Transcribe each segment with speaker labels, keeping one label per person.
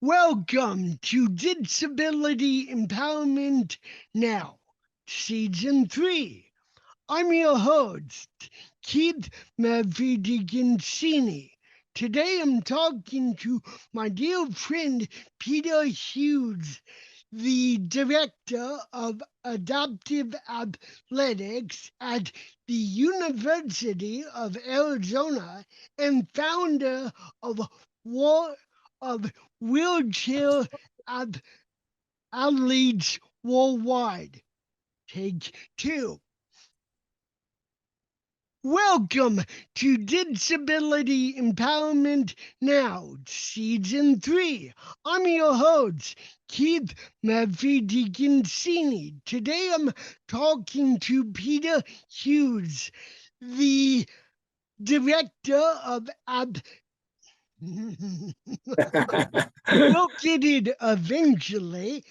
Speaker 1: Welcome to Disability Empowerment Now, Season 3. I'm your host, Keith Mavidi. Today I'm talking to my dear friend Peter Hughes, the Director of Adaptive Athletics at the University of Arizona and founder of War of Wheelchair Athletes Worldwide. Take 2. Welcome to Disability Empowerment Now, Season 3. I'm your host, Keith Mavidi. Today I'm talking to Peter Hughes, the Director of We'll get it eventually.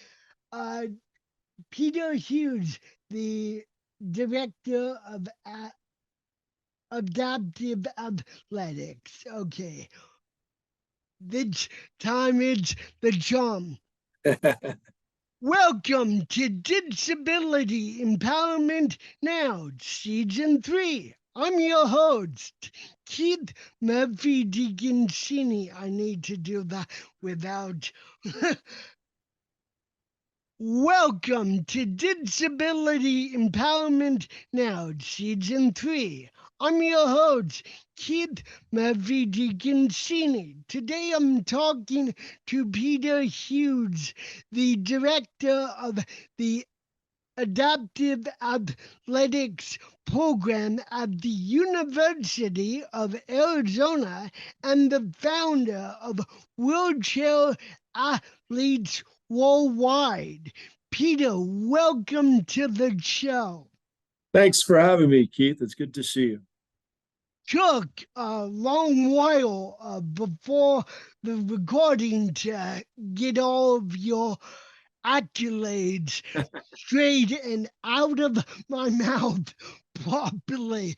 Speaker 1: Peter Hughes, the Director of Adaptive Athletics. Okay. This time it's the charm. Welcome to Disability Empowerment Now, Season 3. I'm your host, Keith Mavidi. I need to do that without. Welcome to Disability Empowerment Now, Season 3. I'm your host, Keith Mavidi. Today I'm talking to Peter Hughes, the Director of the Adaptive Athletics Program at the University of Arizona and the founder of Wheelchair Athletes Worldwide. Peter, welcome to the show.
Speaker 2: Thanks for having me, Keith. It's good to see you.
Speaker 1: Took a long while before the recording to get all of your accolades straight and out of my mouth properly.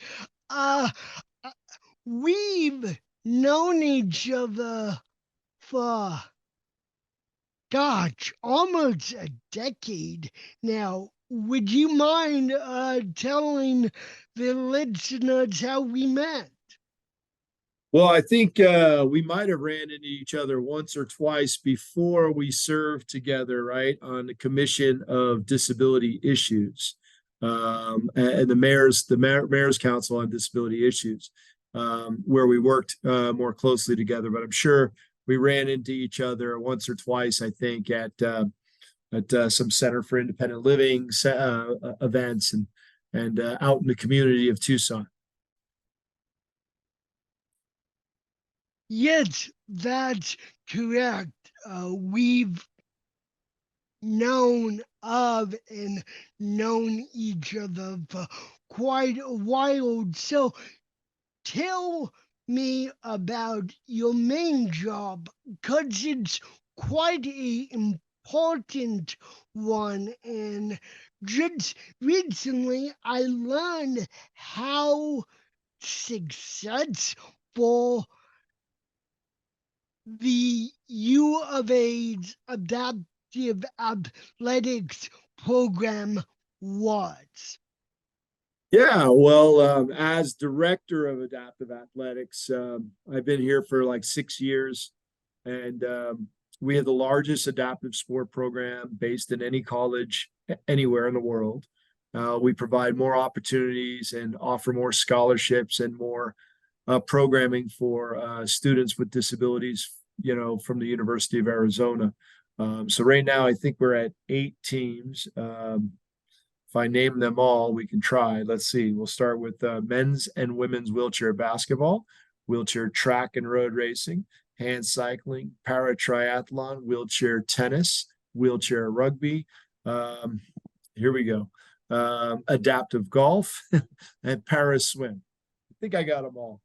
Speaker 1: We've known each other for, gosh, almost a decade now. Would you mind telling the listeners how we met?
Speaker 2: Well, I think we might have ran into each other once or twice before we served together, right, on the Commission of Disability Issues and the Mayor's Council on Disability Issues, where we worked more closely together. But I'm sure we ran into each other once or twice, I think, at some Center for Independent Living events and out in the community of Tucson.
Speaker 1: Yes, that's correct. We've known of and known each other for quite a while. So tell me about your main job, because it's quite a important one. And just recently, I learned how successful the U of A's adaptive athletics program was.
Speaker 2: Yeah, well, as director of adaptive athletics, I've been here for like 6 years, and we have the largest adaptive sport program based in any college anywhere in the world. We provide more opportunities and offer more scholarships and more programming for students with disabilities, from the University of Arizona. So right now, I think we're at 8 teams. If I name them all, we can try. Let's see. We'll start with men's and women's wheelchair basketball, wheelchair track and road racing, hand cycling, para triathlon, wheelchair tennis, wheelchair rugby. Here we go. Adaptive golf and para swim. I think I got them all.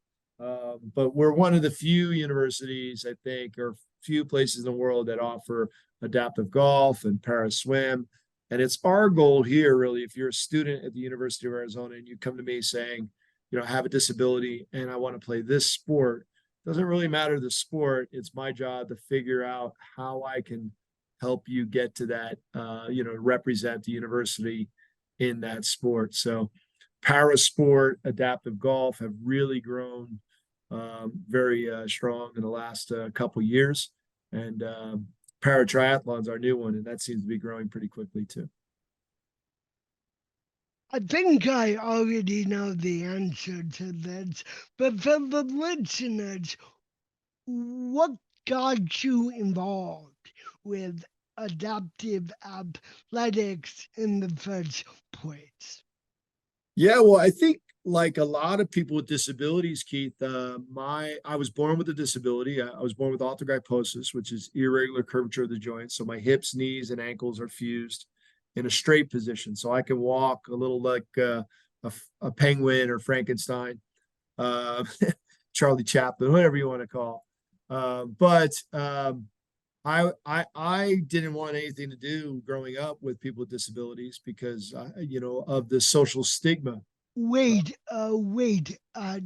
Speaker 2: But we're one of the few universities, I think, or few places in the world that offer adaptive golf and para swim. And it's our goal here, really, if you're a student at the University of Arizona and you come to me saying, I have a disability and I want to play this sport, doesn't really matter the sport. It's my job to figure out how I can help you get to that, represent the university in that sport. So para sport, adaptive golf have really grown very strong in the last couple years. And para triathlon's our new one, and that seems to be growing pretty quickly too.
Speaker 1: I think I already know the answer to this, but for the listeners, what got you involved with adaptive athletics in the first place?
Speaker 2: Yeah, well, I think like a lot of people with disabilities, Keith, I was born with a disability. I was born with arthrogryposis, which is irregular curvature of the joints. So my hips, knees, and ankles are fused in a straight position, so I can walk a little like a penguin or Frankenstein, uh, Charlie Chaplin, whatever you want to call. But I didn't want anything to do growing up with people with disabilities because of the social stigma.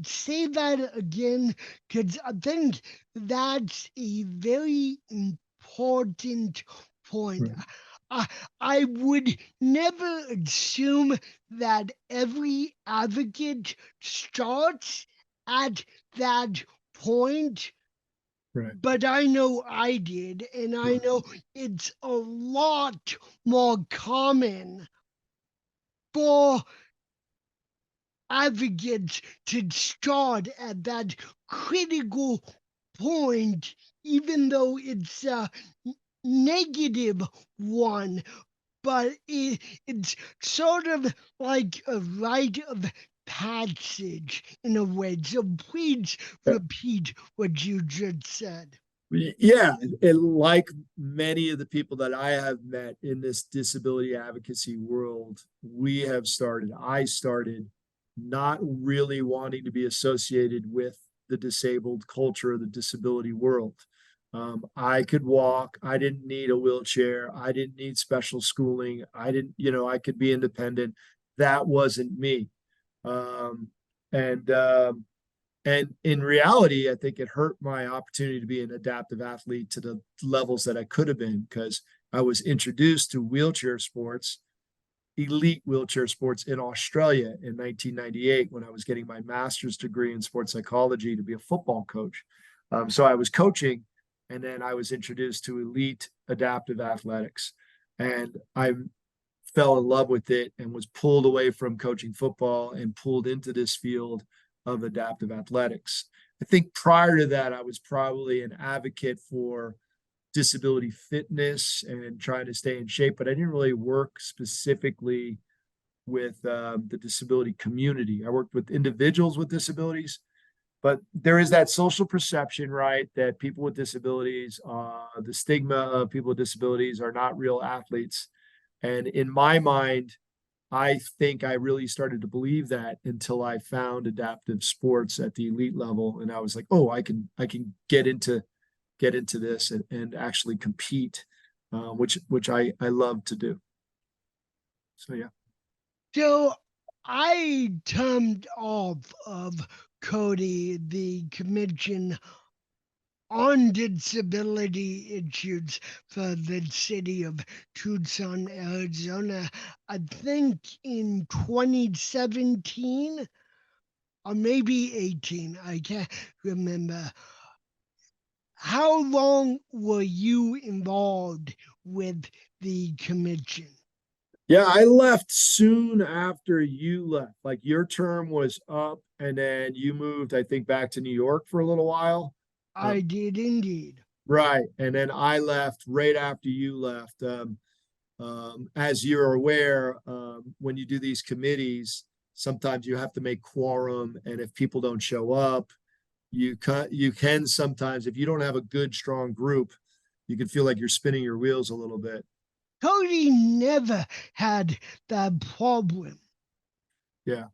Speaker 1: Say that again, because I think that's a very important point.
Speaker 2: Right.
Speaker 1: I, I would never assume that every advocate starts at that point,
Speaker 2: Right.
Speaker 1: but I know I did, and I know it's a lot more common for advocates to start at that critical point, even though it's a negative one, but it's sort of like a rite of passage in a way. So please repeat what you just said.
Speaker 2: Yeah, and like many of the people that I have met in this disability advocacy world, I started not really wanting to be associated with the disabled culture of the disability world. I could walk. I didn't need a wheelchair. I didn't need special schooling. I could be independent. That wasn't me. Um, and and in reality, I think it hurt my opportunity to be an adaptive athlete to the levels that I could have been because I was introduced to wheelchair sports, elite wheelchair sports in Australia in 1998 when I was getting my master's degree in sports psychology to be a football coach. So I was coaching, and then I was introduced to elite adaptive athletics. And I fell in love with it and was pulled away from coaching football and pulled into this field of adaptive athletics. I think prior to that, I was probably an advocate for disability fitness and trying to stay in shape, but I didn't really work specifically with the disability community. I worked with individuals with disabilities, but there is that social perception, right, that people with disabilities, the stigma of people with disabilities are not real athletes. And in my mind, I think I really started to believe that until I found adaptive sports at the elite level, and I was like, oh, I can get into this and actually compete, which I love to do. So yeah.
Speaker 1: So I termed off of Cody the commission on disability issues for the city of Tucson, Arizona, I think in 2017 or maybe 18. I can't remember. How long were you involved with the commission?
Speaker 2: Yeah, I left soon after you left. Like your term was up, and then you moved, I think, back to New York for a little while. Uh,
Speaker 1: I did indeed.
Speaker 2: right, and then I left right after you left. As you're aware, when you do these committees, sometimes you have to make quorum, and if people don't show up, you can sometimes, if you don't have a good strong group, you can feel like you're spinning your wheels a little bit.
Speaker 1: Cody never had that problem.
Speaker 2: Yeah.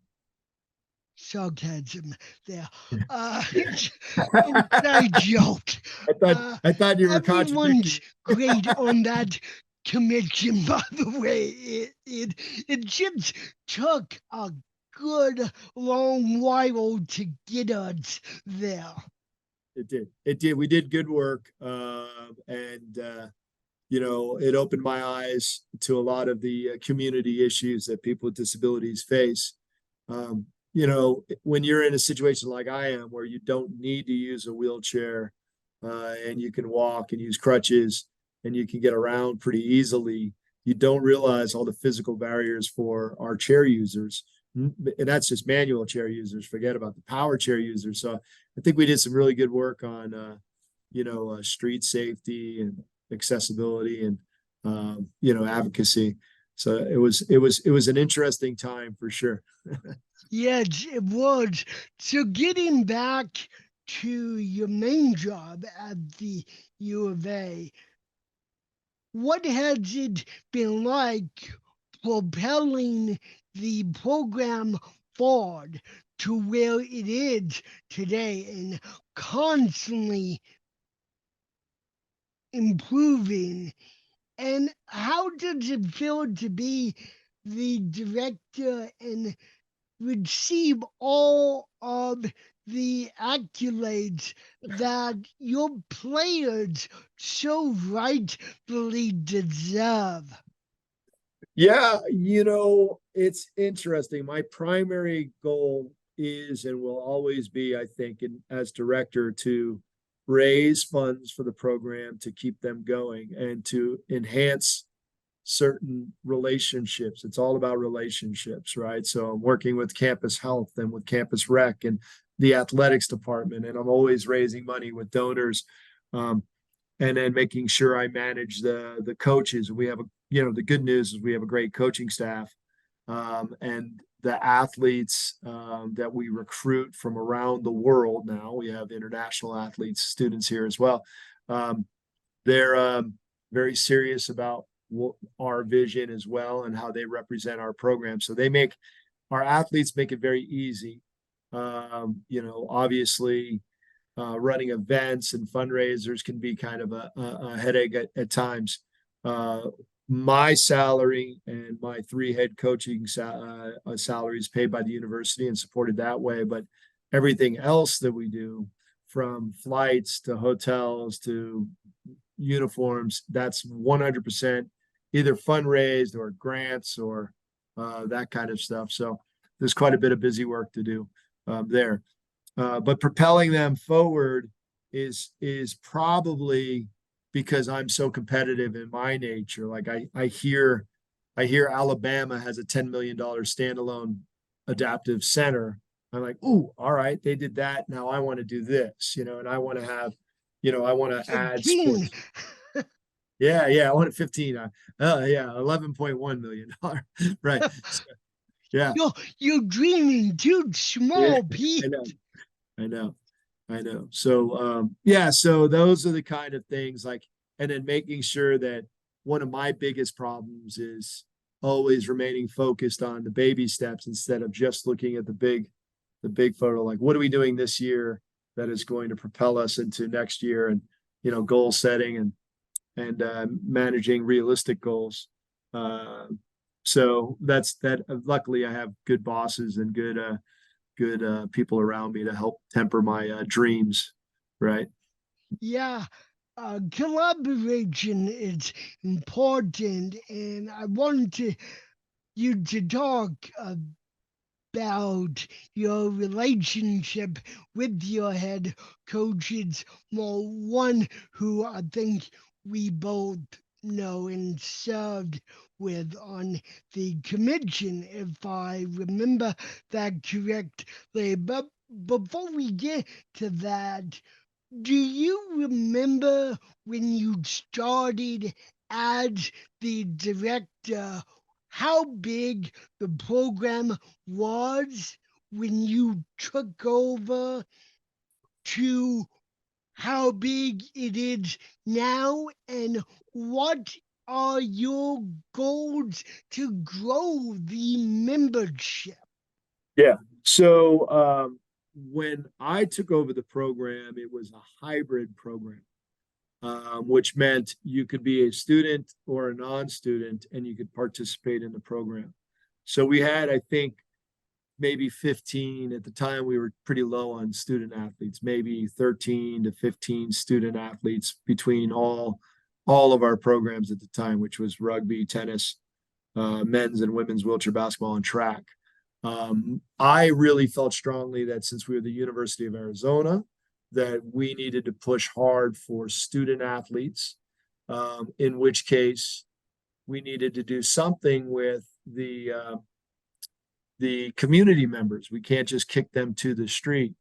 Speaker 1: Sarcasm there.
Speaker 2: Yeah.
Speaker 1: Inside joke.
Speaker 2: I thought
Speaker 1: Uh,
Speaker 2: I thought you were
Speaker 1: Everyone's
Speaker 2: contradicting.
Speaker 1: great on that commission, by the way. It just took a good long while to get us there.
Speaker 2: It did. It did. We did good work. And you know, it opened my eyes to a lot of the community issues that people with disabilities face. You know, when you're in a situation like I am, where you don't need to use a wheelchair, and you can walk and use crutches and you can get around pretty easily, you don't realize all the physical barriers for our chair users. And that's just manual chair users. Forget about the power chair users. So I think we did some really good work on, you know, street safety and accessibility and, you know, advocacy. So it was an interesting time for sure.
Speaker 1: Yes, it was. So getting back to your main job at the U of A, what has it been like propelling the program forward to where it is today and constantly improving? And how does it feel to be the director and receive all of the accolades that your players so rightfully deserve?
Speaker 2: Yeah, you know, it's interesting. My primary goal is and will always be, I think, as director, to raise funds for the program to keep them going and to enhance certain relationships. It's all about relationships, right? So I'm working with campus health and with campus rec and the athletics department, and I'm always raising money with donors. Um, and then making sure I manage the coaches. We have a, you know, the good news is we have a great coaching staff, and the athletes that we recruit from around the world. Now we have international athletes, students here as well. Um, they're very serious about our vision as well and how they represent our program. So they make our athletes make it very easy. You know, obviously running events and fundraisers can be kind of a headache at times. Uh, my salary and my three head coaching salaries paid by the university and supported that way. But everything else that we do, from flights to hotels to uniforms, that's 100% either fundraised or grants or that kind of stuff. So there's quite a bit of busy work to do there. But propelling them forward is probably because I'm so competitive in my nature. Like I hear Alabama has a $10 million standalone adaptive center. I'm like, ooh, all right, they did that. Now I want to do this, you know, and I want to have, you know, I want to add
Speaker 1: 15.
Speaker 2: sports. Yeah, yeah, I wanted 15. Yeah, $11.1 million. Right. So, yeah,
Speaker 1: You're dreaming too
Speaker 2: yeah,
Speaker 1: small,
Speaker 2: I know,
Speaker 1: Pete.
Speaker 2: I know. I know. So yeah, so those are the kind of things like, and then making sure that one of my biggest problems is always remaining focused on the baby steps instead of just looking at the big photo. Like, what are we doing this year that is going to propel us into next year? And, you know, goal setting and managing realistic goals. Uh, so that's that. Luckily, I have good bosses and good people around me to help temper my dreams, right?
Speaker 1: Yeah, collaboration is important, and I wanted you to talk about your relationship with your head coaches. Well, one who I think we both know and served with on the commission, if I remember that correctly. But before we get to that, do you remember when you started as the director, how big the program was when you took over to how big it is now? And what are your goals to grow the membership?
Speaker 2: Yeah. So when I took over the program, it was a hybrid program, which meant you could be a student or a non-student and you could participate in the program. So we had, I think, maybe 15. At the time, we were pretty low on student athletes, maybe 13 to 15 student athletes between all of our programs at the time, which was rugby, tennis, men's and women's wheelchair basketball, and track. I really felt strongly that since we were the University of Arizona, that we needed to push hard for student athletes, in which case we needed to do something with the community members. We can't just kick them to the street.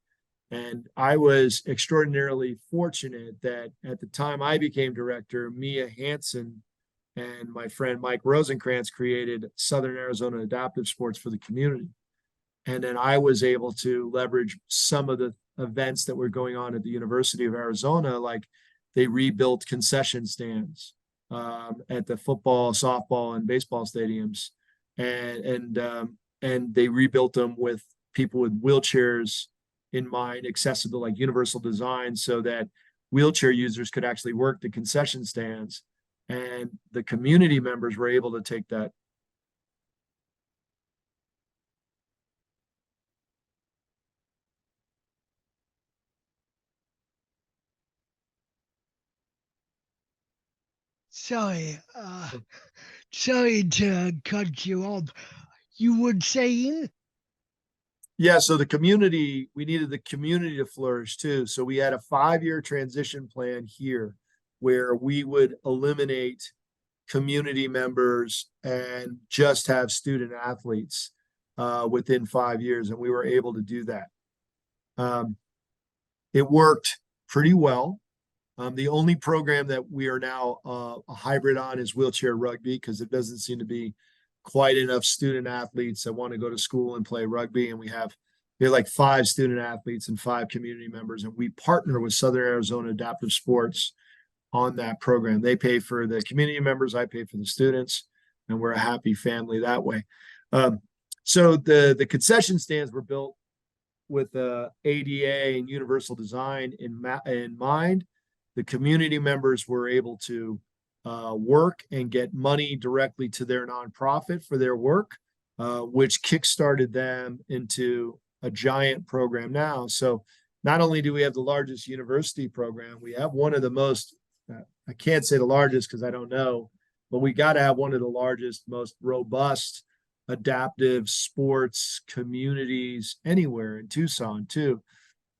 Speaker 2: And I was extraordinarily fortunate that at the time I became director, Mia Hansen and my friend Mike Rosenkrantz created Southern Arizona Adaptive Sports for the community. And then I was able to leverage some of the events that were going on at the University of Arizona, like they rebuilt concession stands at the football, softball, and baseball stadiums, and they rebuilt them with people with wheelchairs in mind, accessible, like universal design, so that wheelchair users could actually work the concession stands, and the community members were able to take that.
Speaker 1: Sorry, sorry to cut you off. You were saying?
Speaker 2: Yeah, so the community, we needed the community to flourish too. So we had a 5-year transition plan here where we would eliminate community members and just have student athletes within 5 years. And we were able to do that. It worked pretty well. The only program that we are now a hybrid on is wheelchair rugby, because it doesn't seem to be quite enough student athletes that want to go to school and play rugby. And we have like 5 student athletes and 5 community members. And we partner with Southern Arizona Adaptive Sports on that program. They pay for the community members, I pay for the students, and we're a happy family that way. So the concession stands were built with ADA and universal design in mind. The community members were able to work and get money directly to their nonprofit for their work, which kickstarted them into a giant program now. So not only do we have the largest university program, we have one of the most, I can't say the largest because I don't know, but we got to have one of the largest, most robust adaptive sports communities anywhere in Tucson too.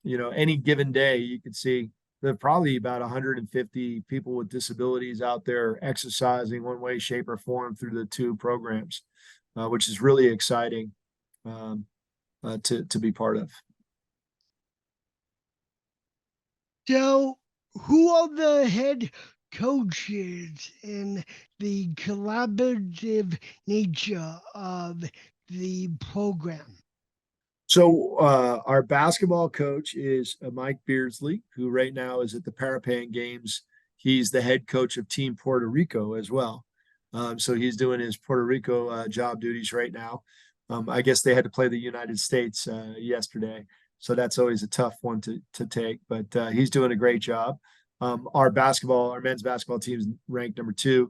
Speaker 2: Any given day you could see there are probably about 150 people with disabilities out there exercising one way, shape, or form through the 2 programs, which is really exciting to be part of.
Speaker 1: So, who are the head coaches in the collaborative nature of the program?
Speaker 2: So our basketball coach is Mike Beardsley, who right now is at the Paralympian Games. He's the head coach of Team Puerto Rico as well. So he's doing his Puerto Rico job duties right now. I guess they had to play the United States yesterday, so that's always a tough one to take. But he's doing a great job. Our men's basketball team is ranked number 2.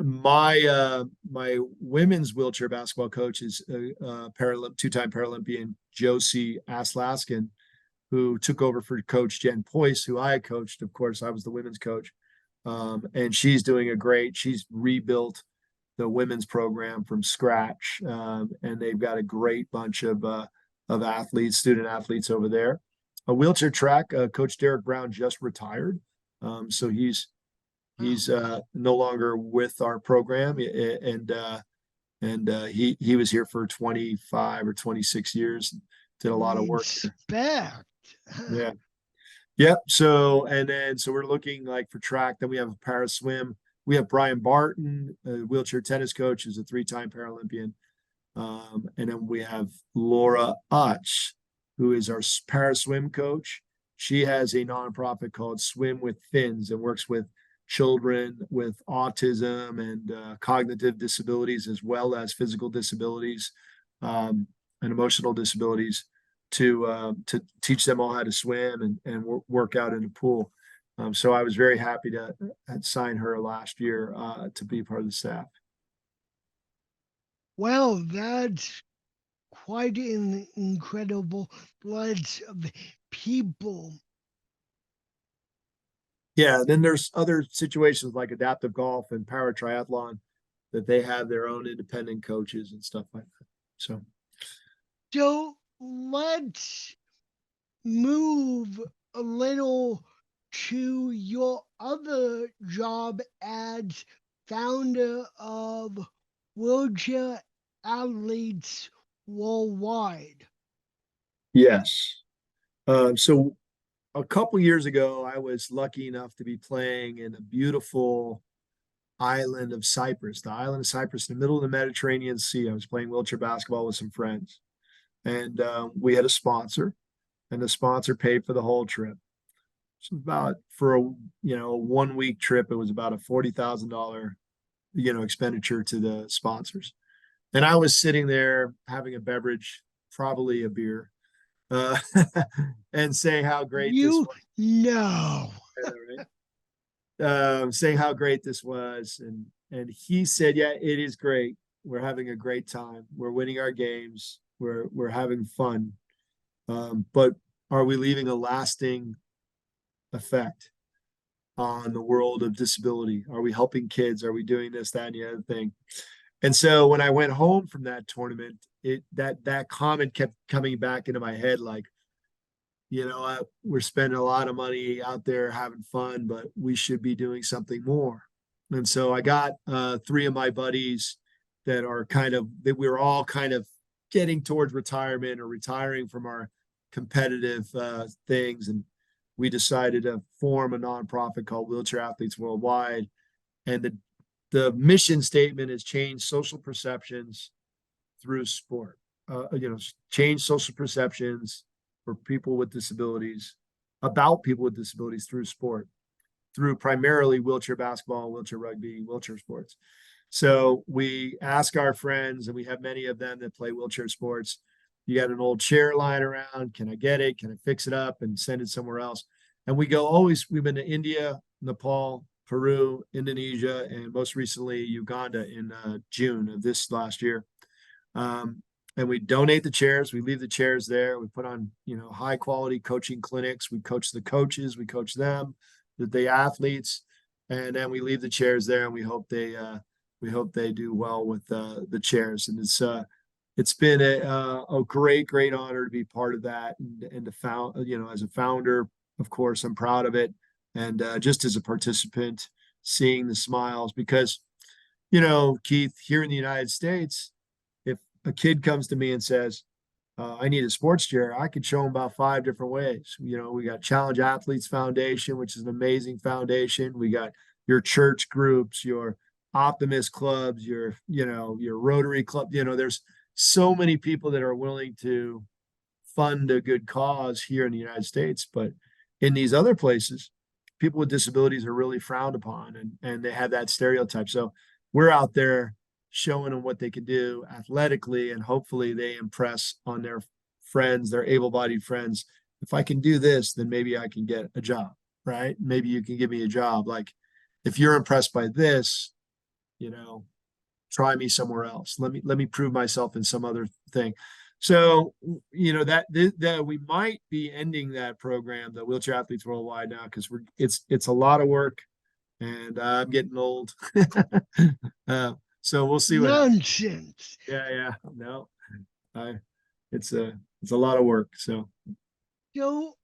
Speaker 2: My women's wheelchair basketball coach is 2-time Paralympian Josie Aslaskin, who took over for Coach Jen Poyce, who I coached. Of course, I was the women's coach, and she's doing she's rebuilt the women's program from scratch, and they've got a great bunch of athletes, student athletes over there. A wheelchair track, Coach Derek Brown just retired, so he's no longer with our program, and he was here for 25 or 26 years, did a lot of work here. Yeah. Yep. So we're looking like for track. Then we have a para swim. We have Brian Barton, a wheelchair tennis coach, who's a 3-time Paralympian. And then we have Laura Utz, who is our para swim coach. She has a nonprofit called Swim with Fins and works with children with autism and cognitive disabilities, as well as physical disabilities and emotional disabilities, to teach them all how to swim and work out in the pool. So I was very happy to sign her last year to be part of the staff.
Speaker 1: Well, that's quite an incredible bunch of people.
Speaker 2: Yeah, then there's other situations like adaptive golf and para triathlon that they have their own independent coaches and stuff like that. So
Speaker 1: So let's move a little to your other job as founder of Wheelchair Athletes Worldwide.
Speaker 2: yes. So a couple years ago, I was lucky enough to be playing in a beautiful island of Cyprus, the island of Cyprus in the middle of the Mediterranean Sea. I was playing wheelchair basketball with some friends, and we had a sponsor, and the sponsor paid for the whole trip. So about for a 1 week trip, it was about a $40,000 expenditure to the sponsors. And I was sitting there having a beverage, probably a beer, uh, and saying how great this
Speaker 1: You
Speaker 2: was.
Speaker 1: know.
Speaker 2: Saying how great this was, and he said, "Yeah, it is great. We're having a great time. We're winning our games. We're having fun. But are we leaving a lasting effect on the world of disability? Are we helping kids? Are we doing this, that, and the other thing?" And so when I went home from that tournament, that comment kept coming back into my head, like, we're spending a lot of money out there having fun, but we should be doing something more. And so I got three of my buddies that we're all kind of getting towards retirement or retiring from our competitive things. And we decided to form a nonprofit called Wheelchair Athletes Worldwide. And the mission statement is change social perceptions through sport. Change social perceptions for people with disabilities, about people with disabilities through sport, through primarily wheelchair basketball, wheelchair rugby, wheelchair sports. So we ask our friends, and we have many of them that play wheelchair sports. You got an old chair lying around. Can I get it? Can I fix it up and send it somewhere else? And we've been to India, Nepal, Peru, Indonesia, and most recently Uganda in June of this last year. And we donate the chairs. We leave the chairs there. We put on, high quality coaching clinics. We coach the coaches. We coach them, the athletes, and then we leave the chairs there. And we hope they do well with the chairs. And it's been a great honor to be part of that and to found, as a founder. Of course, I'm proud of it, and just as a participant, seeing the smiles because, Keith, here in the United States, if a kid comes to me and says, I need a sports chair, I could show them about 5 different ways. We got Challenge Athletes Foundation, which is an amazing foundation. We got your church groups, your optimist clubs, your Rotary Club. There's so many people that are willing to fund a good cause here in the United States. But in these other places, people with disabilities are really frowned upon, and they have that stereotype. So we're out there showing them what they can do athletically, and hopefully they impress on their friends, their able-bodied friends. If I can do this, then maybe I can get a job, right? Maybe you can give me a job. Like, if you're impressed by this, try me somewhere else. Let me prove myself in some other thing. So, that we might be ending that program, the Wheelchair Athletes Worldwide, now, because it's a lot of work, and I'm getting old. So we'll see what happens.
Speaker 1: Nonsense.
Speaker 2: Yeah, no, I, it's a lot of work. So
Speaker 1: So,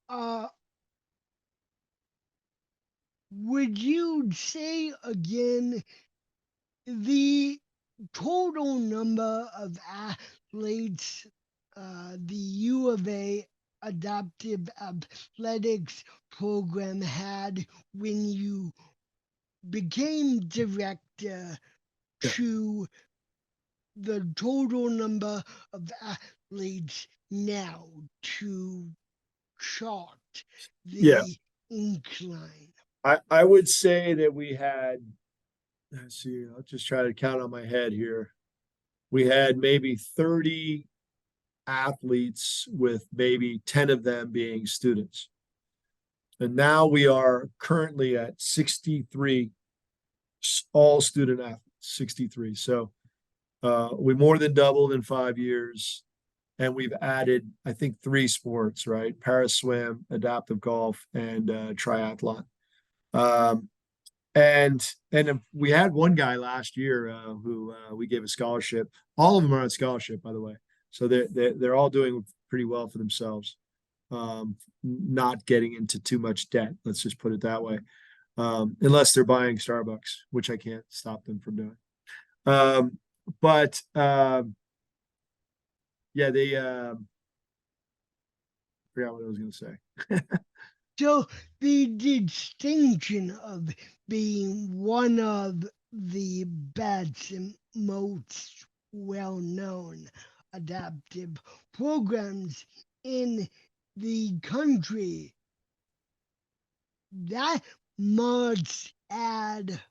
Speaker 1: would you say again the total number of athletes the U of A adaptive athletics program had when you became director
Speaker 2: yeah,
Speaker 1: to the total number of athletes now to chart
Speaker 2: yeah,
Speaker 1: the incline?
Speaker 2: I would say that we had. Let's see. I'll just try to count on my head here. We had maybe 30 athletes, with maybe 10 of them being students. And now we are currently at 63 all student athletes, 63. So we more than doubled in 5 years. and we've added, I think, 3 sports, right? Para swim, adaptive golf, and triathlon. Um, and we had one guy last year who we gave a scholarship. All of them are on scholarship, by the way, so they're all doing pretty well for themselves, not getting into too much debt. Let's just put it that way, unless they're buying Starbucks, which I can't stop them from doing. But yeah, they forgot what I was going to say.
Speaker 1: So the distinction of being one of the best and most well-known adaptive programs in the country, that must add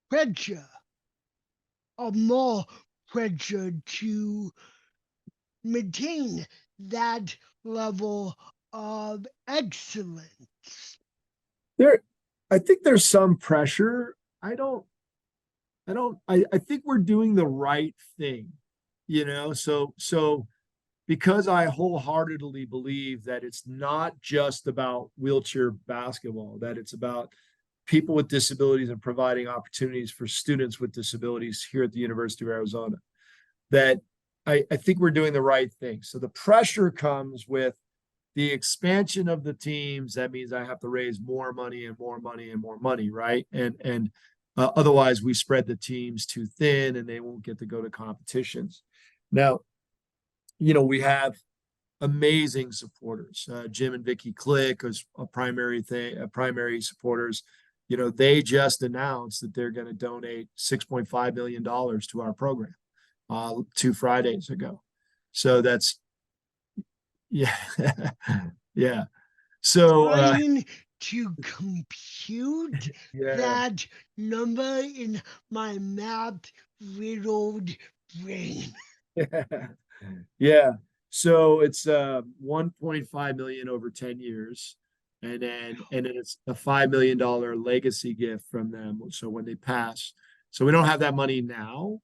Speaker 1: pressure, or more pressure, to maintain that level of excellence.
Speaker 2: There, I think there's some pressure. I think we're doing the right thing, so because I wholeheartedly believe that it's not just about wheelchair basketball, that it's about people with disabilities and providing opportunities for students with disabilities here at the University of Arizona, that I think we're doing the right thing. So the pressure comes with the expansion of the teams. That means I have to raise more money and more money and more money, right? And otherwise we spread the teams too thin and they won't get to go to competitions. Now, we have amazing supporters. Jim and Vicky Click as a primary supporters. They just announced that they're going to donate $6.5 million to our program 2 Fridays ago. So that's, yeah, yeah. So
Speaker 1: Trying to compute
Speaker 2: yeah,
Speaker 1: that number in my math riddled brain.
Speaker 2: yeah. So it's 1.5 million over 10 years. And then it's a $5 million legacy gift from them. So when they pass, so we don't have that money now.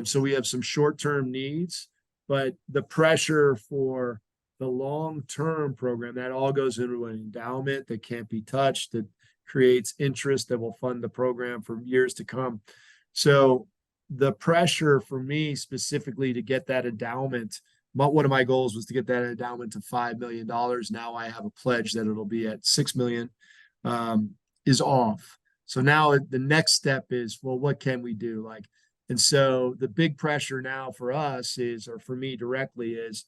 Speaker 2: So we have some short-term needs, but the pressure for the long-term program, that all goes into an endowment that can't be touched, that creates interest that will fund the program for years to come. So the pressure for me specifically to get that endowment, one of my goals was to get that endowment to $5 million. Now I have a pledge that it'll be at 6 million, is off. So now the next step is, well, what can we do? And so the big pressure now for us is, or for me directly, is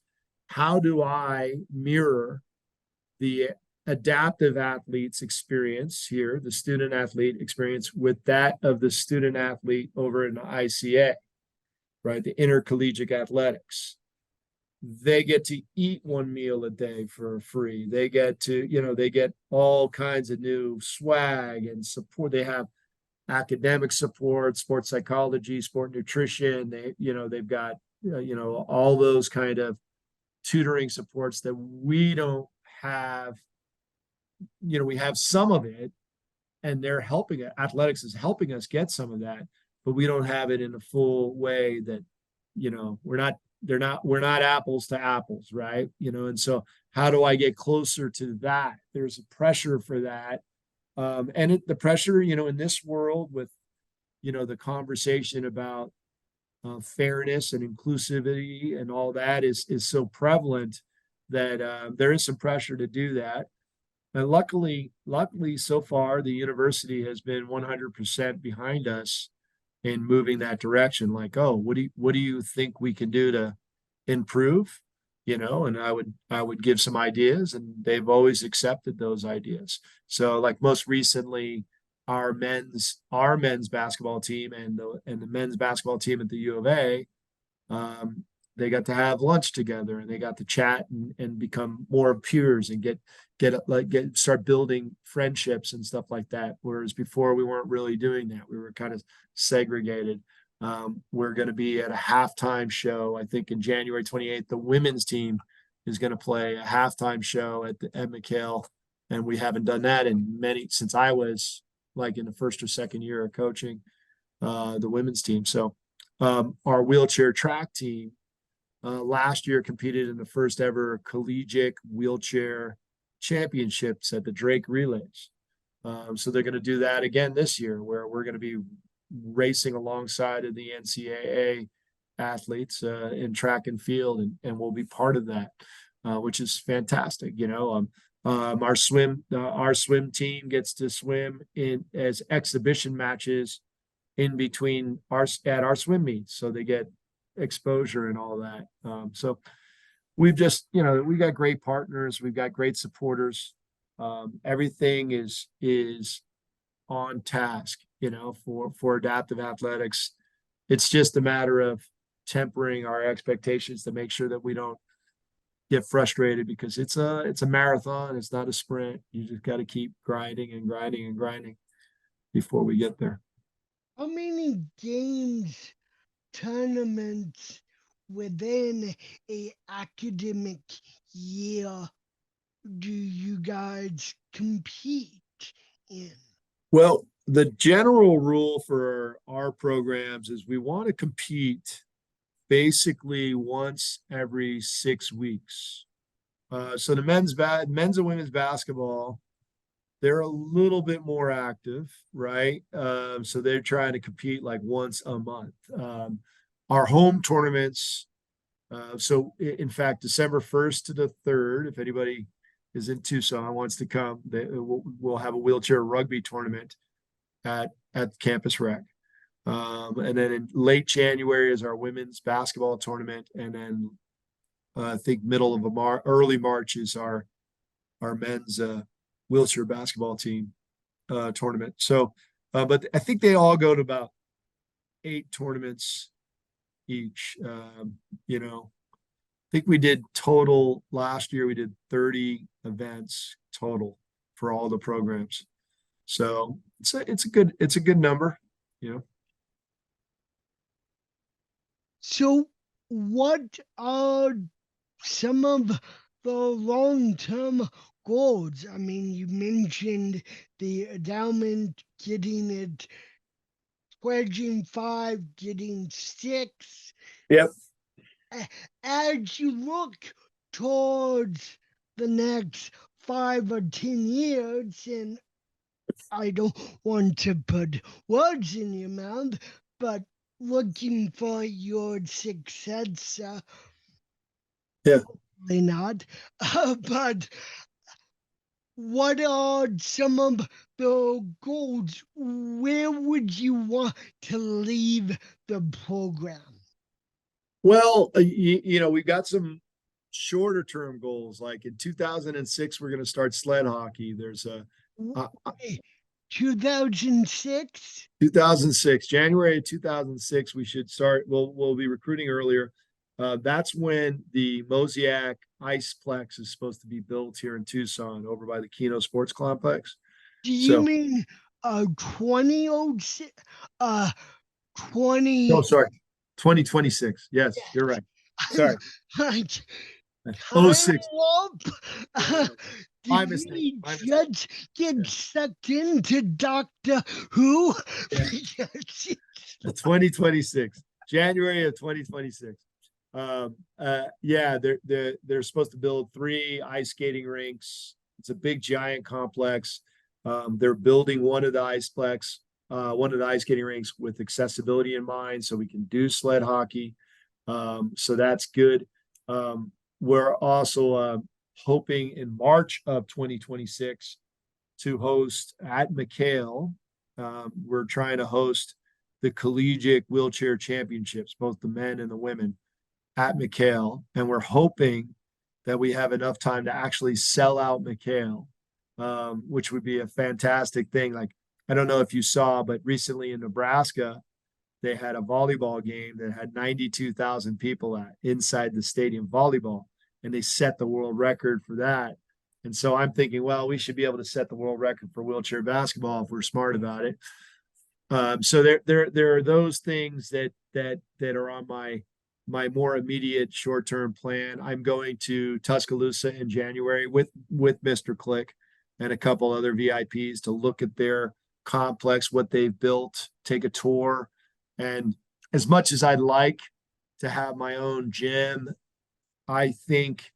Speaker 2: how do I mirror the adaptive athlete's experience here, the student athlete experience, with that of the student athlete over in the ICA, right? The intercollegiate athletics. They get to eat 1 meal a day for free. They get to, they get all kinds of new swag and support. They have academic support, sports psychology, sport nutrition. They've got, all those kind of tutoring supports that we don't have. We have some of it, and they're helping it. Athletics is helping us get some of that, but we don't have it in a full way that, we're not apples to apples, right? And so how do I get closer to that? There's a pressure for that. And the pressure, in this world with, the conversation about fairness and inclusivity and all that is so prevalent that there is some pressure to do that. And luckily, so far, the university has been 100% behind us in moving that direction. Like, oh, what do you think we can do to improve? And I would give some ideas, and they've always accepted those ideas. So, like most recently, our men's basketball team and the men's basketball team at the U of A, they got to have lunch together and they got to chat and become more peers and start building friendships and stuff like that. Whereas before we weren't really doing that. We were kind of segregated. We're going to be at a halftime show, I think, in January 28th. The women's team is going to play a halftime show at McHale, and we haven't done that since I was like in the first or second year of coaching. the women's team. So our wheelchair track team last year competed in the first ever collegiate wheelchair championships at the Drake Relays. So they're going to do that again this year, where we're going to be racing alongside of the NCAA athletes in track and field, and we'll be part of that, which is fantastic. Our swim team gets to swim in as exhibition matches in between our swim meets, so they get exposure and all that. So we've just, we got great partners, we've got great supporters. Everything is on task, for adaptive athletics. It's just a matter of tempering our expectations to make sure that we don't get frustrated, because it's a marathon, it's not a sprint. You just got to keep grinding and grinding and grinding before we get there.
Speaker 1: How many games, tournaments within a academic year do you guys compete in?
Speaker 2: Well, the general rule for our programs is we want to compete basically once every 6 weeks. So the men's and women's basketball, they're a little bit more active, right? So they're trying to compete like once a month. Our home tournaments, so in fact, December 1st to the 3rd, if anybody is in Tucson wants to come, we'll have a wheelchair rugby tournament at Campus Rec. And then in late January is our women's basketball tournament, and then I think early March is our men's wheelchair basketball team tournament. So, but I think they all go to about 8 tournaments each. I think we did total last year. We did 30 events total for all the programs. So it's a good number.
Speaker 1: So, what are some of the long-term goals? I mean, you mentioned the endowment, getting it, pledging 5, getting 6.
Speaker 2: Yep.
Speaker 1: As you look towards the next 5 or 10 years, and I don't want to put words in your mouth, but looking for your successor,
Speaker 2: Yeah.
Speaker 1: probably not. But what are some of the goals? Where would you want to leave the program?
Speaker 2: Well, we've got some shorter term goals. Like in 2006, we're going to start sled hockey. There's a
Speaker 1: 2006?
Speaker 2: 2006, January 2006, we should start. We'll be recruiting earlier. That's when the Mosaic Iceplex is supposed to be built here in Tucson, over by the Keno Sports Complex.
Speaker 1: Do you mean 2006? 20.
Speaker 2: Oh, sorry, 2026. Yes, you're right. Sorry.
Speaker 1: Time
Speaker 2: 06.
Speaker 1: warp?
Speaker 2: My
Speaker 1: Did
Speaker 2: mistake.
Speaker 1: we
Speaker 2: My mistake.
Speaker 1: just get sucked into Doctor Who?
Speaker 2: Yeah. 2026, January of 2026. Yeah, they're supposed to build 3 ice skating rinks. It's a big giant complex. They're building one of the ice skating rinks with accessibility in mind, so we can do sled hockey. So that's good. We're also hoping in March of 2026 to host at McHale. We're trying to host the collegiate wheelchair championships, both the men and the women, at McHale. And we're hoping that we have enough time to actually sell out McHale, which would be a fantastic thing. Like, I don't know if you saw, but recently in Nebraska, they had a volleyball game that had 92,000 people inside the stadium volleyball, and they set the world record for that. And so I'm thinking, well, we should be able to set the world record for wheelchair basketball if we're smart about it. So there are those things that are on my more immediate short-term plan. I'm going to Tuscaloosa in January with Mr. Click and a couple other VIPs to look at their complex, what they've built, take a tour. And as much as I'd like to have my own gym, I think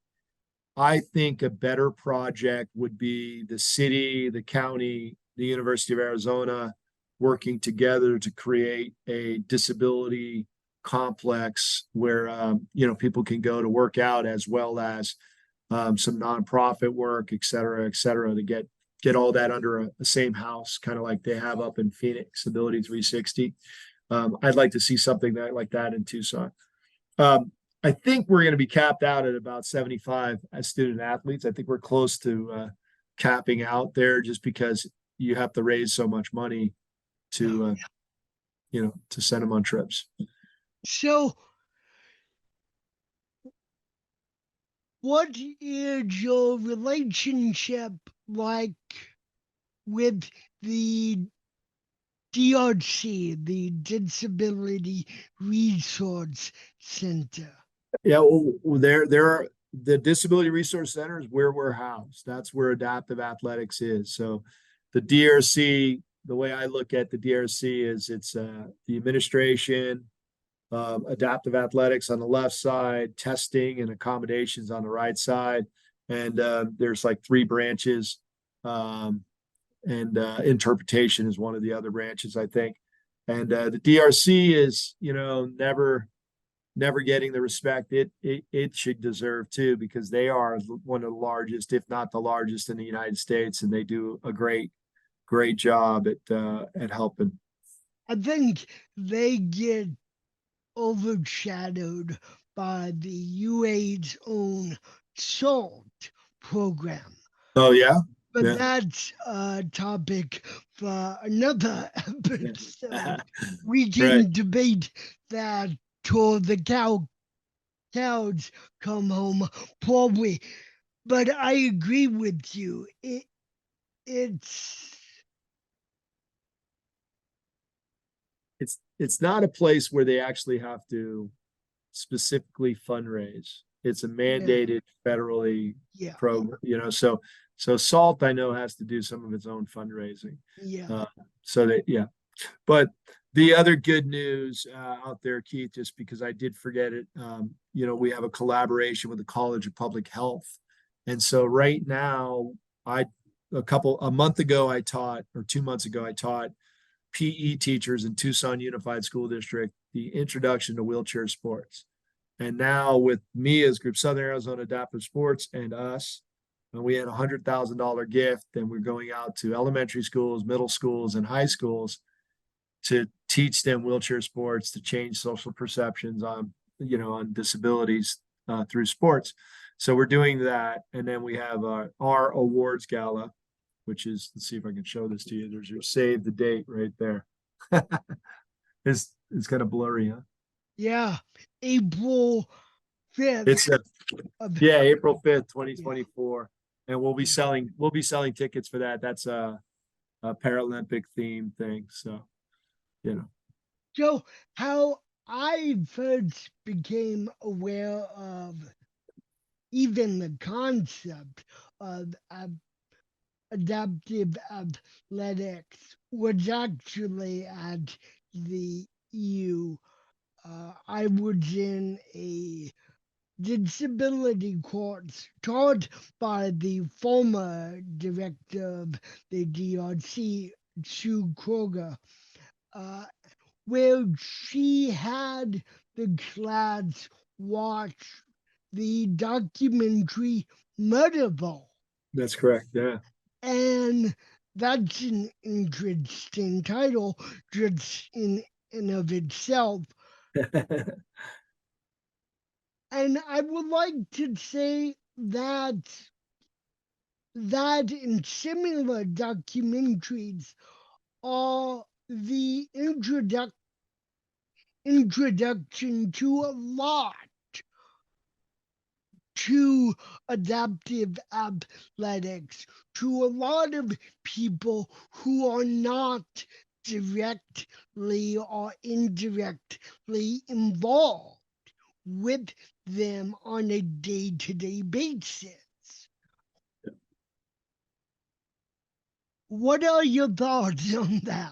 Speaker 2: a better project would be the city, the county, the University of Arizona working together to create a disability complex where people can go to work out as well as some nonprofit work, et cetera, to get all that under a same house, kind of like they have up in Phoenix, Ability 360. I'd like to see something like that in Tucson. I think we're going to be capped out at about 75 as student athletes. I think we're close to capping out there just because you have to raise so much money to, to send them on trips.
Speaker 1: So, what is your relationship like with the DRC, the Disability Resource Center?
Speaker 2: Yeah, well, there are the Disability Resource Center is where we're housed. That's where adaptive athletics is. So the DRC, the way I look at the DRC is it's the administration, adaptive athletics on the left side, testing and accommodations on the right side. And there's like three branches. And interpretation is one of the other branches, I think. And the DRC is, never getting the respect it should deserve too, because they are one of the largest, if not the largest, in the United States, and they do a great job at helping.
Speaker 1: I think they get overshadowed by the UA's own SALT program.
Speaker 2: Oh yeah,
Speaker 1: But
Speaker 2: yeah,
Speaker 1: that's a topic for another episode. We
Speaker 2: right.
Speaker 1: can debate that till the cows come home, probably. But I agree with you. It's
Speaker 2: It's not a place where they actually have to specifically fundraise. It's a
Speaker 1: yeah,
Speaker 2: mandated federally
Speaker 1: yeah,
Speaker 2: program, so SALT I know has to do some of its own fundraising.
Speaker 1: yeah.
Speaker 2: Uh, so that yeah, but the other good news out there, Keith, just because I did forget it, we have a collaboration with the College of Public Health, and so right now, a month ago I taught, or 2 months ago I taught PE teachers in Tucson Unified School District the introduction to wheelchair sports. And now with me as Group Southern Arizona Adaptive Sports and us, and we had $100,000 gift, and we're going out to elementary schools, middle schools, and high schools to teach them wheelchair sports, to change social perceptions on disabilities through sports. So we're doing that, and then we have our awards gala, which is, let's see if I can show this to you. There's your save the date right there. It's kind of blurry, huh?
Speaker 1: Yeah. April 5th.
Speaker 2: It's
Speaker 1: Of,
Speaker 2: yeah, April 5th,
Speaker 1: yeah,
Speaker 2: 2024. And we'll be selling tickets for that. That's a Paralympic theme thing. So, you know.
Speaker 1: So, how I first became aware of even the concept of adaptive athletics was actually at the EU. I was in a disability course taught by the former director of the DRC, Sue Kroger, uh, where she had the class watch the documentary Murderball.
Speaker 2: That's correct. Yeah.
Speaker 1: And that's an interesting title just in and of itself. And I would like to say that in similar documentaries are the introduction to a lot to adaptive athletics, to a lot of people who are not directly or indirectly involved with them on a day-to-day basis. What are your thoughts on that?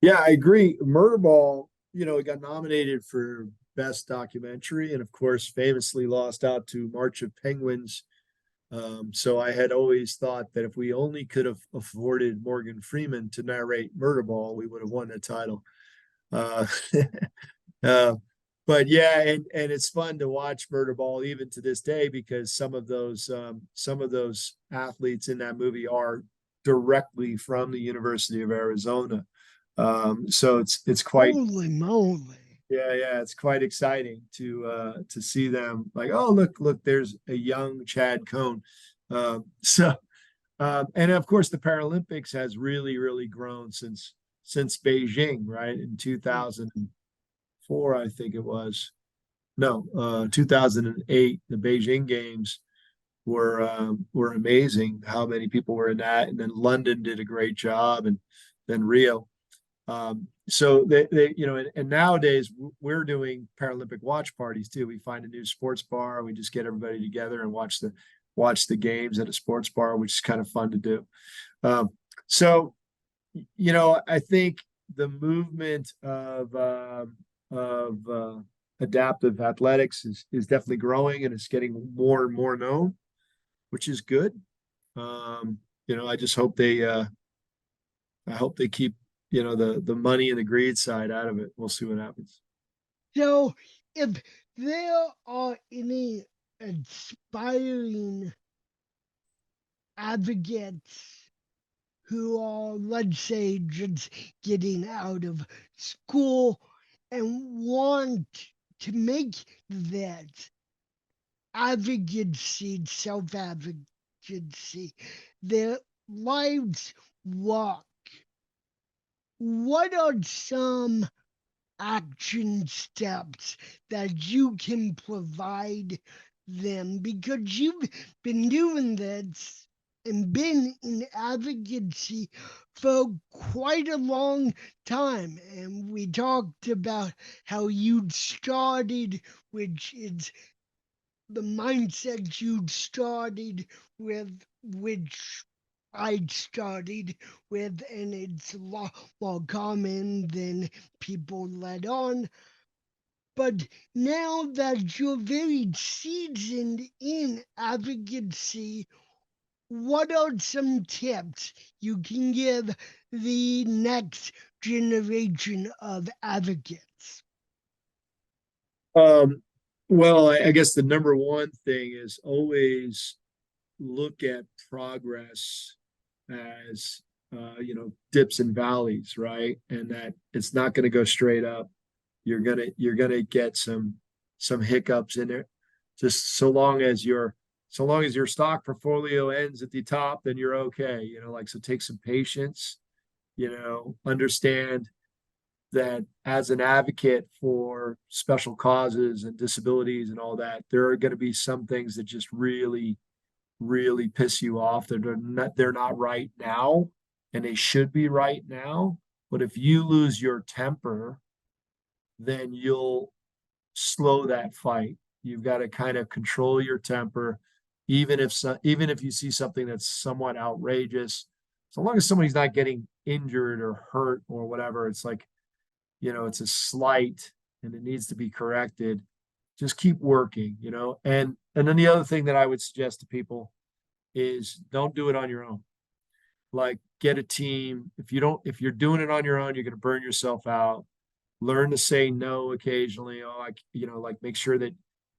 Speaker 2: Yeah, I agree. Murderball, it got nominated for Best Documentary and, of course, famously lost out to March of Penguins. So I had always thought that if we only could have afforded Morgan Freeman to narrate Murderball, we would have won the title. Uh, uh, but yeah, and it's fun to watch Murderball even to this day because some of those athletes in that movie are directly from the University of Arizona. So it's quite
Speaker 1: Holy moly.
Speaker 2: yeah, it's quite exciting to see them like, oh, look, there's a young Chad Cohn. And of course the Paralympics has really grown since Beijing, right? In 2004, I think it was. No, 2008, the Beijing Games were amazing. How many people were in that, and then London did a great job, and then Rio. So and nowadays we're doing Paralympic watch parties too. We find a new sports bar, we just get everybody together and watch the games at a sports bar, which is kind of fun to do. So I think the movement of adaptive athletics is definitely growing and it's getting more and more known, which is good. I just hope they keep the money and the greed side out of it. We'll see what happens.
Speaker 1: So, if there are any inspiring advocates who are, let's say, just getting out of school and want to make that advocacy, self advocacy, their lives work, what are some action steps that you can provide them? Because you've been doing this and been in advocacy for quite a long time. And we talked about how you started, which is the mindset you started with, which I started with, and it's a lot more common than people let on. But now that you're very seasoned in advocacy, what are some tips you can give the next generation of advocates?
Speaker 2: Um, well, I guess the number one thing is always look at progress as dips and valleys, right? And that it's not going to go straight up. You're gonna get some hiccups in it. Just so long as your stock portfolio ends at the top, then you're okay. So take some patience. Understand that as an advocate for special causes and disabilities and all that, there are going to be some things that just really piss you off. They're not right now, and they should be right now. But if you lose your temper, then you'll slow that fight. You've got to kind of control your temper, even if you see something that's somewhat outrageous. So long as somebody's not getting injured or hurt or whatever, it's like it's a slight and it needs to be corrected. Just keep working, and then the other thing that I would suggest to people is don't do it on your own. Like get a team. If you're doing it on your own, you're going to burn yourself out. Learn to say no occasionally. Like make sure that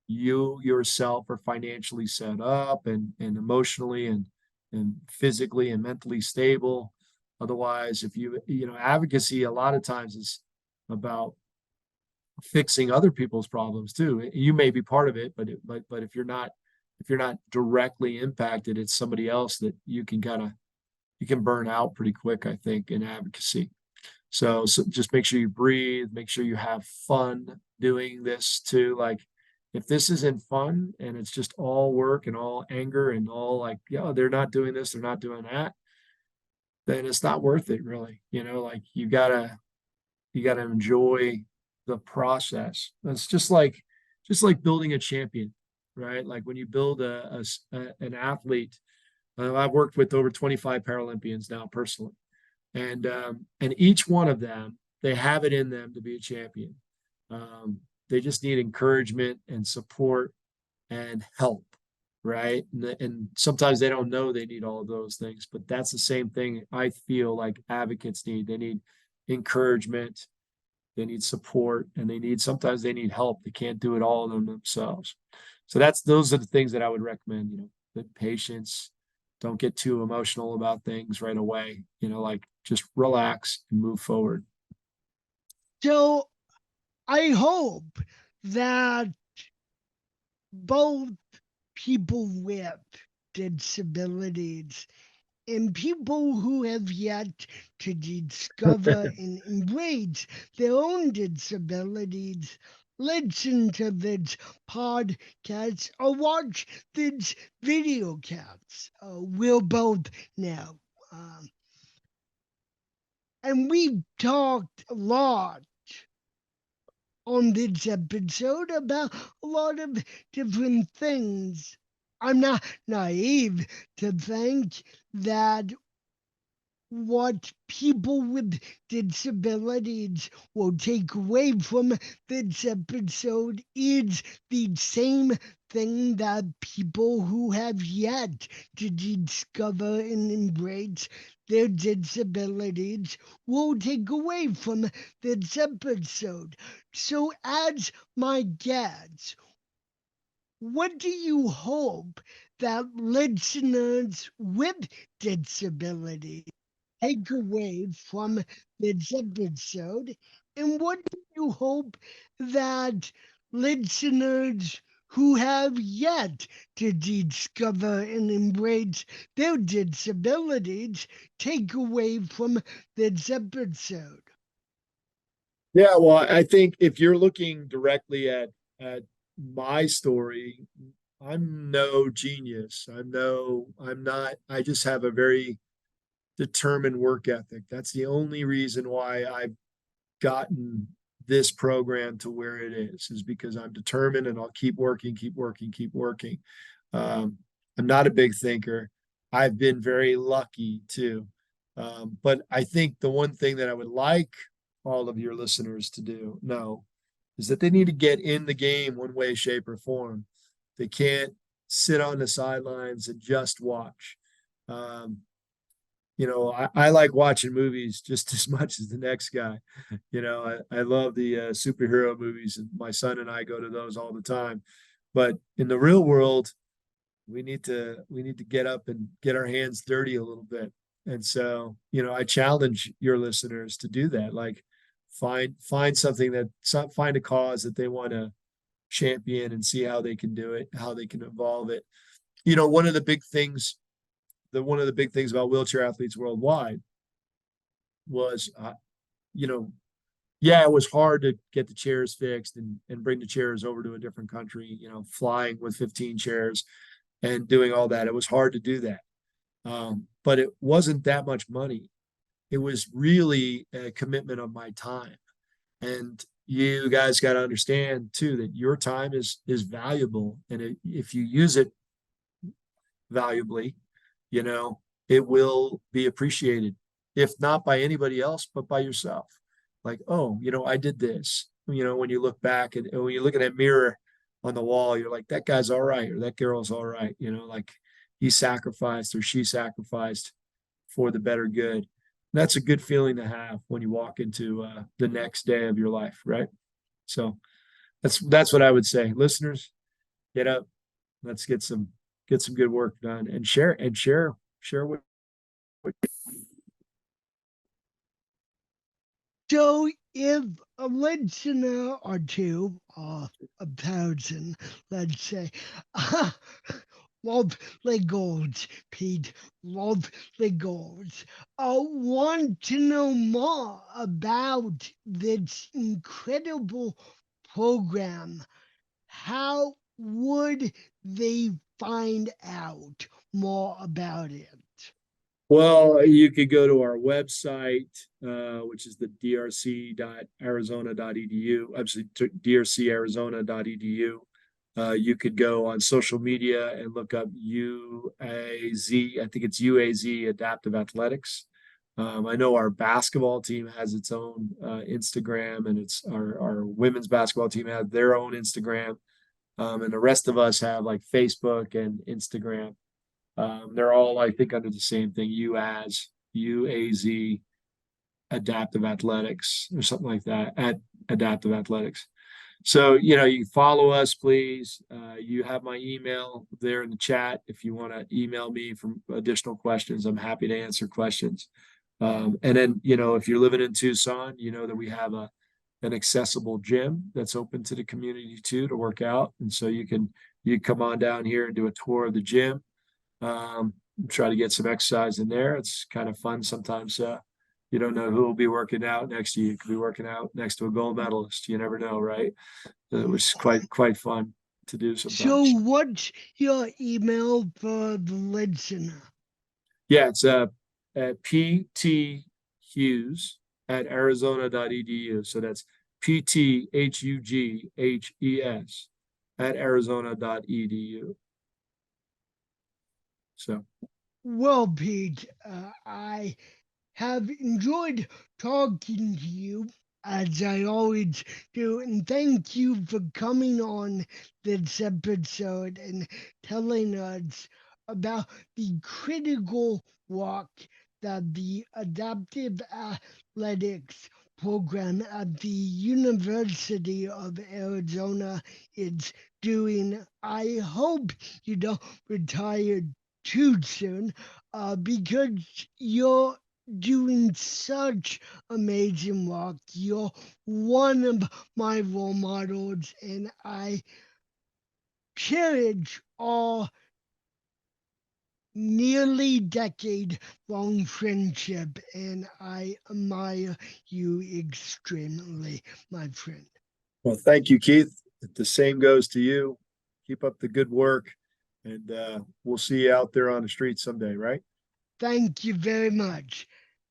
Speaker 2: you yourself are financially set up and emotionally and physically and mentally stable. Otherwise, if advocacy a lot of times is about fixing other people's problems too. You may be part of it, but if you're not directly impacted, it's somebody else that you can burn out pretty quick, I think, in advocacy. So just make sure you breathe, make sure you have fun doing this too. Like if this isn't fun and it's just all work and all anger and all like, they're not doing this, they're not doing that, then it's not worth it really. Like you gotta enjoy the process. It's just like building a champion, right? Like when you build an athlete, I've worked with over 25 Paralympians now personally, and each one of them, they have it in them to be a champion. They just need encouragement and support and help, right? And sometimes they don't know they need all of those things, but that's the same thing I feel like advocates need. They need encouragement, they need support, and sometimes they need help. They can't do it all themselves. So those are the things that I would recommend, the patience, don't get too emotional about things right away, like just relax and move forward.
Speaker 1: So I hope that both people with disabilities and people who have yet to discover and embrace their own disabilities listen to this podcast or watch this video cast. We'll both know. Um, and we've talked a lot on this episode about a lot of different things. I'm not naive to think that what people with disabilities will take away from this episode is the same thing that people who have yet to discover and embrace their disabilities will take away from this episode. So, as my guests, what do you hope that listeners with disabilities take away from this episode? And what do you hope that listeners who have yet to discover and embrace their disabilities take away from this episode?
Speaker 2: Yeah, well, I think if you're looking directly at my story, I'm no genius. I'm not, I just have a very determined work ethic. That's the only reason why I've gotten this program to where it is because I'm determined and I'll keep working, keep working, keep working. Um, I'm not a big thinker. I've been very lucky too. But I think the one thing that I would like all of your listeners to know is that they need to get in the game one way, shape, or form. They can't sit on the sidelines and just watch. Um, I like watching movies just as much as the next guy. I love the superhero movies, and my son and I go to those all the time. But in the real world, we need to get up and get our hands dirty a little bit. And so, I challenge your listeners to do that. Like find something find a cause that they want to champion and see how they can do it, how they can evolve it. One of the big things one of the big things about wheelchair athletes worldwide was, yeah, it was hard to get the chairs fixed and bring the chairs over to a different country, flying with 15 chairs and doing all that. It was hard to do that. But it wasn't that much money. It was really a commitment of my time. And you guys got to understand too that your time is valuable. And if you use it valuably, you know, it will be appreciated, if not by anybody else, but by yourself. Like, oh, I did this. When you look back and when you look at that mirror on the wall, you're like, that guy's all right, or that girl's all right. Like he sacrificed or she sacrificed for the better good. And that's a good feeling to have when you walk into the next day of your life, right? So that's what I would say. Listeners, get up. Let's get some good work done and share what.
Speaker 1: So if a listener or two, or a thousand, let's say, lovely goals, Pete, lovely goals, want to know more about this incredible program, how would they find out more about it?
Speaker 2: Well, you could go to our website, which is the drc.arizona.edu, obviously drcarizona.edu. You could go on social media and look up UAZ. I think it's UAZ Adaptive Athletics. I know our basketball team has its own Instagram, and it's our women's basketball team has their own Instagram. And the rest of us have like Facebook and Instagram. They're all, I think, under the same thing, UAZ Adaptive Athletics or something like that, at Adaptive Athletics. So, you follow us, please. You have my email there in the chat. If you want to email me for additional questions, I'm happy to answer questions. And then, if you're living in Tucson, you know that we have an accessible gym that's open to the community too to work out. And so you come on down here and do a tour of the gym. Try to get some exercise in there. It's kind of fun sometimes. You don't know who will be working out next to you. You could be working out next to a gold medalist. You never know, right? It was quite fun to do
Speaker 1: So
Speaker 2: sometimes.
Speaker 1: what's your email for the listener?
Speaker 2: Yeah, it's at PT Hughes at Arizona.edu. So that's PTHUGHES at Arizona.edu. So,
Speaker 1: Well, Pete, I have enjoyed talking to you as I always do, and thank you for coming on this episode and telling us about the critical work that the adaptive athletics program at the University of Arizona is doing. I hope you don't retire too soon, because you're doing such amazing work. You're one of my role models, and I cherish our nearly decade long friendship, and I admire you extremely, my friend.
Speaker 2: well, thank you, Keith. The same goes to you. Keep up the good work, and we'll see you out there on the street someday, right?
Speaker 1: Thank you very much.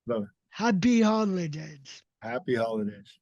Speaker 2: Bye.
Speaker 1: Happy holidays.
Speaker 2: Happy holidays.